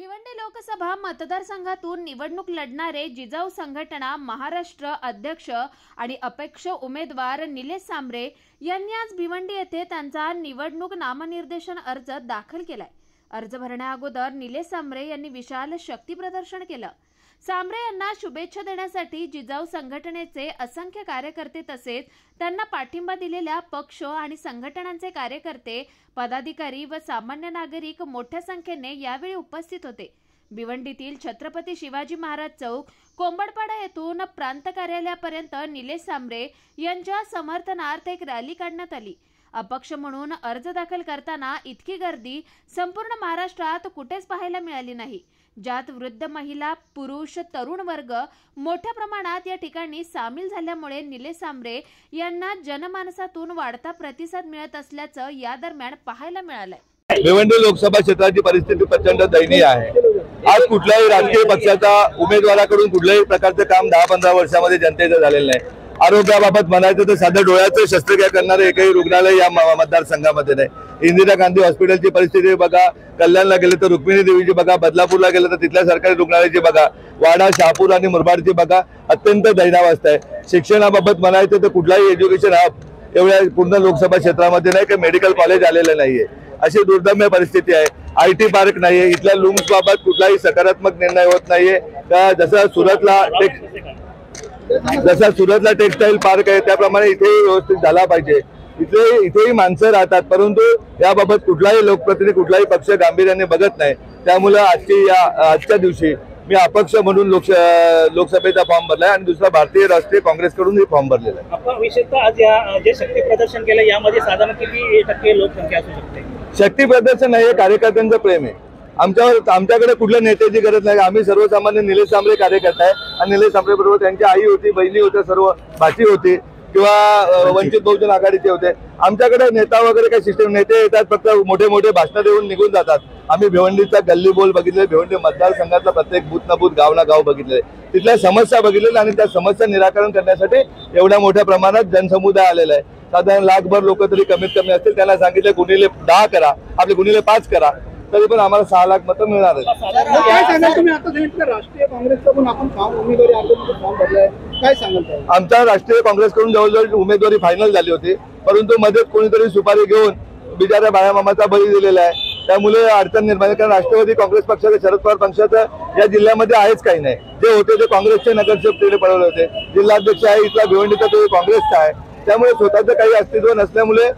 भिवंडी लोकसभा मतदारसंघातून निवडणूक लढणारे जिजाऊ संघटना महाराष्ट्र अध्यक्ष आणि अपेक्ष उमेदवार निलेश सांबरे यांनी आज भिवंडी येथे त्यांचा निवडणूक नामनिर्देशन अर्ज दाखल केलाय। अर्ज भरण्याअगोदर निलेश सांबरे यांनी विशाल शक्ती प्रदर्शन केलं। सांबरे यांना शुभेच्छा देण्यासाठी जिजाऊ संघटनेचे असंख्य कार्यकर्ते तसेच त्यांना पाठिंबा दिलेल्या पक्ष आणि संघटनांचे कार्यकर्ते, पदाधिकारी व सामान्य नागरिक मोठ्या संख्येने यावेळी उपस्थित होते। भिवंडीतील छत्रपती शिवाजी महाराज चौक, कोंबडपाडा येथून प्रांत कार्यालयापर्यंत निलेश सांबरे यांच्या समर्थनार्थ एक रॅली काढण्यात आली। अपक्ष म्हणून अर्ज दाखल करताना इतकी गर्दी संपूर्ण महाराष्ट्रात कुठेच पाहायला मिळाली नाही, ज्यात वृद्ध महिला, पुरुष, तरुण वर्ग मोठ्या प्रमाणात या ठिकाणी सामील झाल्यामुळे निलेश सांबरे यांना जनमानसातून वाढता प्रतिसाद मिळत असल्याचं या दरम्यान पाहायला मिळालंय। भिवंडी लोकसभा क्षेत्राची परिस्थिती प्रचंड दयनीय आहे। आज कुठल्याही राजकीय पक्षाचा उमेदवाराकडून कुठल्याही प्रकारचे काम 10-15 वर्षामध्ये जनतेचं झालेलं नाही। आरोग्याबाबत म्हणायचं तर साधं डोळ्याचं शस्त्रक्रिया करणारे एकही रुग्णालय या मतदारसंघामध्ये नाही। इंदिरा गांधी हॉस्पिटलची परिस्थिती बघा, कल्याणला गेले तर रुक्मिणी देवीची बघा, बदलापूरला गेले तर तिथल्या सरकारी रुग्णालयाची बघा, वाडा, शहापूर आणि मुरबाडची बघा, अत्यंत दयनीयावस्था आहे। शिक्षणाबाबत म्हणायचं तर कुठलाही एज्युकेशन हब एवढ्या पूर्ण लोकसभा क्षेत्रामध्ये नाही, की मेडिकल कॉलेज आलेलं नाहीये, अशी दुर्दम्य परिस्थिती आहे। IT पार्क नाहीये, इथल्या लूम्स बाबत कुठलाही सकारात्मक निर्णय होत नाहीये। जसं सुरतला टेक्सटाईल पार्क आहे त्याप्रमाणे इथेही व्यवस्थित झाला पाहिजे। इथेही माणसं राहतात, परंतु याबाबत कुठलाही लोकप्रतिनिधी, कुठलाही पक्ष गांभीर्याने बघत नाही। त्यामुळे आजच्या दिवशी मी अपक्ष म्हणून लोकसभेचा फॉर्म भरलाय आणि दुसरा भारतीय राष्ट्रीय काँग्रेसकडून फॉर्म भरलेला आहे। आपण विशेषतः आज या जे शक्ती प्रदर्शन केलं यामध्ये साधारण किती टक्के लोकसंख्या असू शकते? शक्ती प्रदर्शन नाही, कार्यकर्त्यांचं प्रेम आहे। आमच्याकडे कुठल्या नेत्याची गरज नाही। आम्ही सर्वसामान्य निलेश सांबरे कार्यकर्ता आहे आणि निलेश सांबरे बरोबर त्यांची आई होती, बहिणी होत्या, सर्व भाची होती किंवा वंचित बहुजन आघाडीचे होते। आमच्याकडे नेता वगैरे काही सिस्टम, नेते येतात फक्त मोठे मोठे भाषण देऊन निघून जातात। आम्ही भिवंडीचा गल्ली बोल बघितले, भिवंडी मतदारसंघातला प्रत्येक बूथ ना बूथ, गाव ना गाव बघितले, तिथल्या समस्या बघितलेल्या आणि त्या समस्या निराकरण करण्यासाठी एवढ्या मोठ्या प्रमाणात जनसमुदाय आलेला आहे। साधारण लाखभर लोक तरी कमीत कमी असतील। त्यांना सांगितले गुणिले 10 करा, आपले गुणिले 5 करा, तरी पण आम्हाला 6 लाख मतं मिळणार आहेत। काय सांगाल तुम्ही? आता सांगितलं राष्ट्रीय काँग्रेसकडून आपण उमेदवारी अर्ज फॉर्म भरलाय, काय सांगाल? आमच्या राष्ट्रीय काँग्रेसकडून जवळजवळ उमेदवारी फायनल झाली होती, परंतु मध्ये कोणीतरी सुपारी घेऊन बिचाऱ्या बाळामामाचा बळी दिलेला आहे, त्यामुळे अडचण निर्माण। कारण राष्ट्रवादी काँग्रेस पक्षाचं, शरद पवार पक्षाचं या जिल्ह्यामध्ये आहेच काही नाही। जे होते ते काँग्रेसचे नगरसेवक तिथे पडवले होते। जिल्हाध्यक्ष आहे इथला भिवंडीचा, तो काँग्रेसचा आहे, त्यामुळे स्वतःचं काही अस्तित्व नसल्यामुळे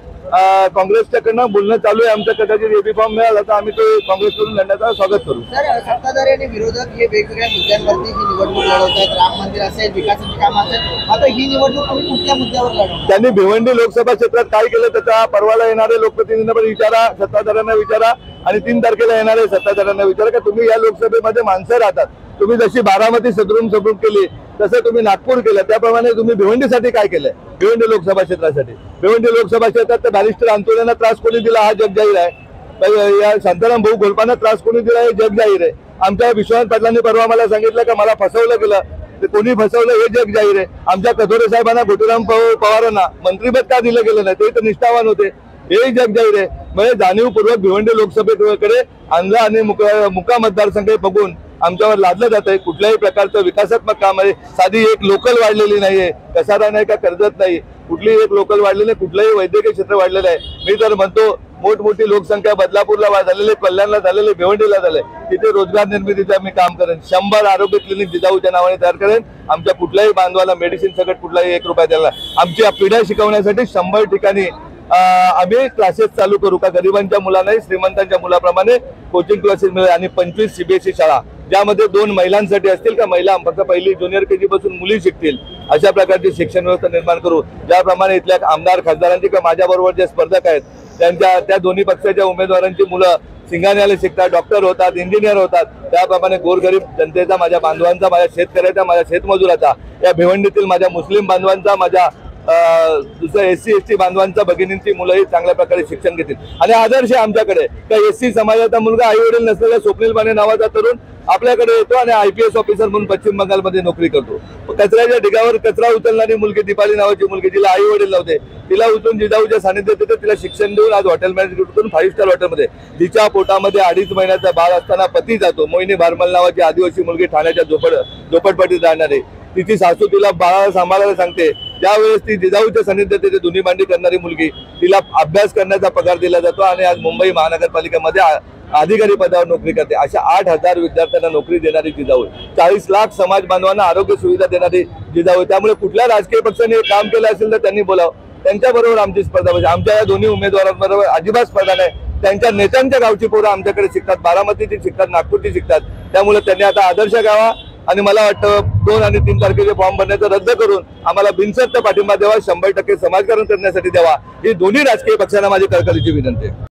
काँग्रेसच्याकडनं बोलणं चालू आहे। आमच्या कदाचित एबी फॉर्म मिळाला तर आम्ही तो काँग्रेसकडून लढण्याचं स्वागत करू। सर, सत्ताधारी आणि विरोधक हे वेगवेगळ्या मुद्द्यांवरती ही निवडणूक लढवतात, राम मंदिर असेल, विकासाची कामं असेल। आता ही निवडणूक तुम्ही कुठल्या मुद्द्यावर लढवणार? त्यांनी भिवंडी लोकसभा क्षेत्रात काय केलं त्याचा परवाला येणारे लोकप्रतिनिधींना पण विचारा, सत्ताधाऱ्यांना विचारा आणि 3 तारखेला येणारे सत्ताधाऱ्यांना विचारा की तुम्ही या लोकसभेमध्ये माणसं राहतात। तुम्ही जशी बारामती सदरून केली तसं तुम्ही नागपूर केलं, त्याप्रमाणे तुम्ही भिवंडीसाठी काय केलंय? भिवंडी लोकसभा क्षेत्रासाठी, भिवंडी लोकसभा क्षेत्रात बॅरिस्टर आंदोलनाला त्रास कोणी दिला हा जग जाहीर आहे। या शांताराम भाऊ घोलपांना त्रास कोणी दिला हे जग जाहीर आहे। आमच्या विश्वनाथ पाटलांनी परवा मला सांगितलं की मला फसवलं गेलं, ते कोणी फसवलं हे जग जाहीर आहे। आमच्या कथोरे साहेबांना, गोटीराम पवारांना मंत्रिपद का दिलं गेलं नाही, ते तर निष्ठावान होते, हे जग जाहीर आहे। म्हणजे जाणीवपूर्वक भिवंडी लोकसभेकडे आणला आणि मुका मतदारसंघ बघून आमच्यावर लादलं जात आहे। कुठल्याही प्रकारचं विकासात्मक काम आहे, साधी एक लोकल वाढलेली नाहीये, कसारा नाही का कर्जत नाही, कुठलीही एक लोकल वाढलेली नाही, कुठलंही वैद्यकीय क्षेत्र वाढलेलं आहे। मी तर म्हणतो मोठमोठी लोकसंख्या बदलापूरला झालेली, कल्याणला झालेली, भिवंडीला झाले, तिथे रोजगार निर्मितीचं मी काम करेन। 100 आरोग्य क्लिनिक जिजाऊच्या नावाने तयार करेन। आमच्या कुठल्याही बांधवाला मेडिसिन सकट कुठलाही 1 रुपया द्यायला, आमच्या पिढ्या शिकवण्यासाठी 100 ठिकाणी आम्ही क्लासेस चालू करू का गरिबांच्या मुलांनाही श्रीमंतांच्या मुलाप्रमाणे कोचिंग क्लासेस मिळेल आणि 25 CBSE शाळा ज्यामध्ये 2 महिलांसाठी असतील का महिला फक्त पहिली ज्युनियर KG पासून मुली शिकतील, अशा प्रकारची शिक्षण व्यवस्था निर्माण करू। ज्याप्रमाणे इथल्या आमदार खासदारांची किंवा माझ्याबरोबर जे स्पर्धक आहेत त्या दोन्ही पक्षाच्या उमेदवारांची मुलं सिंगाण्याला शिकतात, डॉक्टर होतात, इंजिनियर होतात, त्याप्रमाणे गोरगरीब जनतेचा, माझ्या बांधवांचा, माझ्या शेतकऱ्याचा, माझ्या शेतमजुराचा, या भिवंडीतील माझ्या मुस्लिम बांधवांचा, माझ्या दुसरं SC ST बांधवांच्या भगिनींची मुलंही चांगल्या प्रकारे शिक्षण घेतील. आणि आदर्श आहे आमच्याकडे का SC समाजाचा मुलगा आई वडील नसलेला स्वप्नील माने नावाचा तरुण आपल्याकडे येतो आणि IPS ऑफिसर म्हणून पश्चिम बंगालमध्ये नोकरी करतो. कचऱ्याच्या ढिगावर कचरा उचलणारी मुलगी दीपाली नावाची मुलगी, जिला आई वडील नव्हते, तिला उचलून जिजाऊच्या सानिध्यात येते, तिला शिक्षण देऊन आज हॉटेल मॅनेजमेंट करून 5 स्टार हॉटेलमध्ये. तिच्या पोटामध्ये 2.5 महिन्याचा बाळ असताना पती जातो. मोहिनी भारमल नावाची आदिवासी मुलगी ठाण्याच्या झोपडपट्टीत राहणारी, तिची सासू तिला बाळाला सांभाळायला सांगते. त्यावेळेस ती जिजाऊच्या सानिध्यात येते, धुनी मांडी करणारी मुलगी, तिला अभ्यास करण्याचा पगार दिला जातो आणि आज मुंबई महानगरपालिकेमध्ये अधिकारी पदावर नोकरी करते. अशा 8,000 विद्यार्थ्यांना नोकरी देणारी जिजाऊ, 40 लाख समाज बांधवांना आरोग्य सुविधा देणारी जिजाऊ. त्यामुळे कुठल्या राजकीय पक्षाने हे काम केलं असेल तर त्यांनी बोलावं, त्यांच्याबरोबर आमची स्पर्धा पाहिजे. आमच्या या दोन्ही उमेदवारांबरोबर अजिबात स्पर्धा नाही. त्यांच्या नेत्यांच्या गावची पोरं आमच्याकडे शिकतात, बारामतीची शिकतात, नागपूरची शिकतात. त्यामुळे त्यांनी आता आदर्श घ्यावा आणि मला वाटतं 2 आणि 3 तारखेचे फॉर्म भरण्याचं रद्द करून आम्हाला बिनशर्त पाठिंबा द्यावा, 100% समाजकारण करण्यासाठी द्यावा. ही दोन्ही राजकीय पक्षांना माझी कळकळीची विनंती आहे.